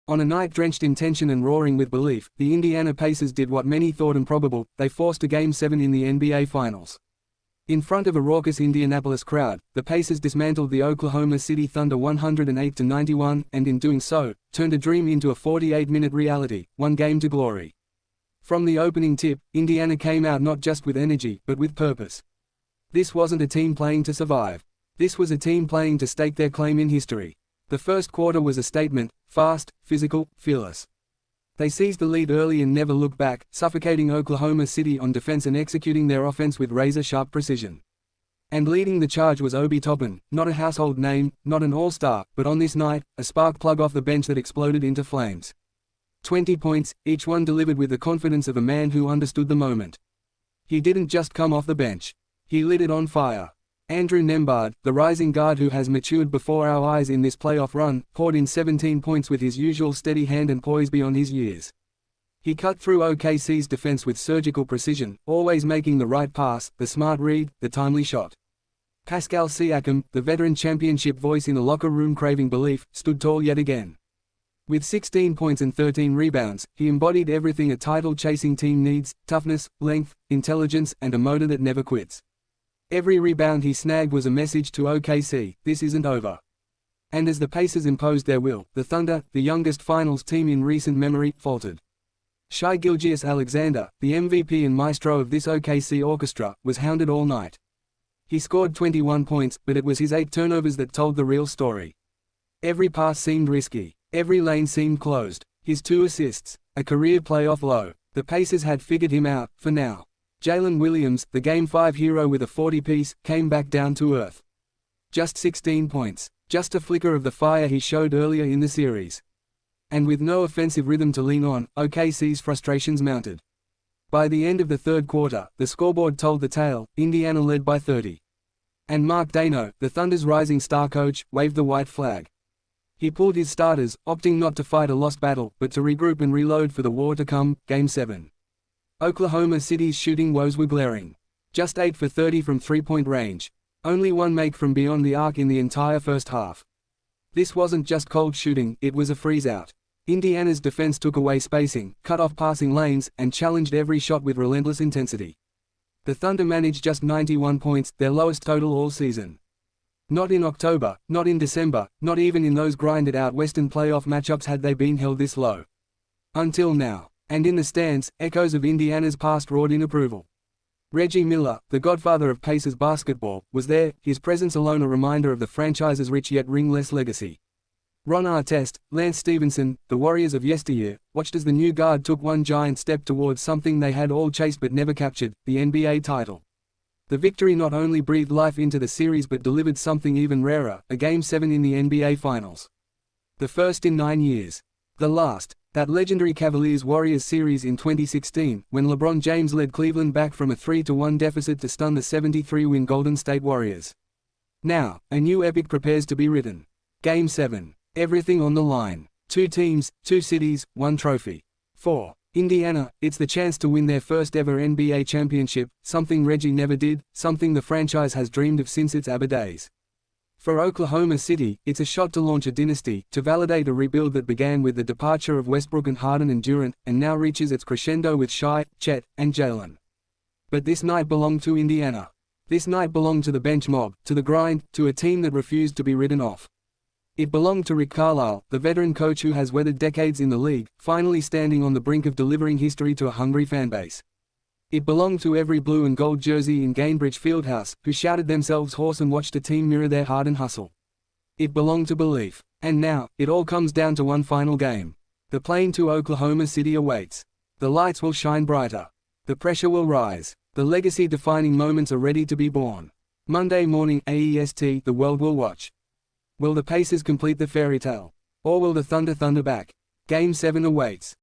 On a night drenched in tension and roaring with belief, the Indiana Pacers did what many thought improbable: they forced a Game 7 in the NBA Finals. In front of a raucous Indianapolis crowd, the Pacers dismantled the Oklahoma City Thunder 108-91, and in doing so, turned a dream into a 48-minute reality, one game to glory. From the opening tip, Indiana came out not just with energy, but with purpose. This wasn't a team playing to survive. This was a team playing to stake their claim in history. The first quarter was a statement: fast, physical, fearless. They seized the lead early and never looked back, suffocating Oklahoma City on defense and executing their offense with razor-sharp precision. And leading the charge was Obi Toppin, not a household name, not an all-star, but on this night, a spark plug off the bench that exploded into flames. 20 points, each one delivered with the confidence of a man who understood the moment. He didn't just come off the bench. He lit it on fire. Andrew Nembhard, the rising guard who has matured before our eyes in this playoff run, poured in 17 points with his usual steady hand and poise beyond his years. He cut through OKC's defense with surgical precision, always making the right pass, the smart read, the timely shot. Pascal Siakam, the veteran championship voice in the locker room craving belief, stood tall yet again. With 16 points and 13 rebounds, he embodied everything a title-chasing team needs: toughness, length, intelligence, and a motor that never quits. Every rebound he snagged was a message to OKC: this isn't over. And as the Pacers imposed their will, the Thunder, the youngest finals team in recent memory, faltered. Shai Gilgeous-Alexander, the MVP and maestro of this OKC orchestra, was hounded all night. He scored 21 points, but it was his 8 turnovers that told the real story. Every pass seemed risky. Every lane seemed closed. His 2 assists, a career playoff low. The Pacers had figured him out, for now. Jalen Williams, the Game 5 hero with a 40-piece, came back down to earth. Just 16 points. Just a flicker of the fire he showed earlier in the series. And with no offensive rhythm to lean on, OKC's frustrations mounted. By the end of the third quarter, the scoreboard told the tale: Indiana led by 30. And Mark Daigneault, the Thunder's rising star coach, waved the white flag. He pulled his starters, opting not to fight a lost battle, but to regroup and reload for the war to come. Game 7. Oklahoma City's shooting woes were glaring. Just 8 for 30 from three-point range. Only 1 make from beyond the arc in the entire first half. This wasn't just cold shooting, it was a freeze-out. Indiana's defense took away spacing, cut off passing lanes, and challenged every shot with relentless intensity. The Thunder managed just 91 points, their lowest total all season. Not in October, not in December, not even in those grinded-out Western playoff matchups had they been held this low. Until now. And in the stands, echoes of Indiana's past roared in approval. Reggie Miller, the godfather of Pacers basketball, was there, his presence alone a reminder of the franchise's rich yet ringless legacy. Ron Artest, Lance Stephenson, the Warriors of yesteryear, watched as the new guard took one giant step towards something they had all chased but never captured: the NBA title. The victory not only breathed life into the series but delivered something even rarer: a Game 7 in the NBA Finals. The first in 9 years. The last. That legendary Cavaliers-Warriors series in 2016, when LeBron James led Cleveland back from a 3-1 deficit to stun the 73-win Golden State Warriors. Now, a new epic prepares to be written. Game 7. Everything on the line. 2 teams, 2 cities, 1 trophy. For Indiana, it's the chance to win their first ever NBA championship, something Reggie never did, something the franchise has dreamed of since its ABBA days. For Oklahoma City, it's a shot to launch a dynasty, to validate a rebuild that began with the departure of Westbrook and Harden and Durant, and now reaches its crescendo with Shai, Chet, and Jalen. But this night belonged to Indiana. This night belonged to the bench mob, to the grind, to a team that refused to be written off. It belonged to Rick Carlisle, the veteran coach who has weathered decades in the league, finally standing on the brink of delivering history to a hungry fanbase. It belonged to every blue and gold jersey in Gainbridge Fieldhouse, who shouted themselves hoarse and watched a team mirror their heart and hustle. It belonged to belief. And now, it all comes down to one final game. The plane to Oklahoma City awaits. The lights will shine brighter. The pressure will rise. The legacy-defining moments are ready to be born. Monday morning AEST, the world will watch. Will the Pacers complete the fairy tale? Or will the Thunder back? Game 7 awaits.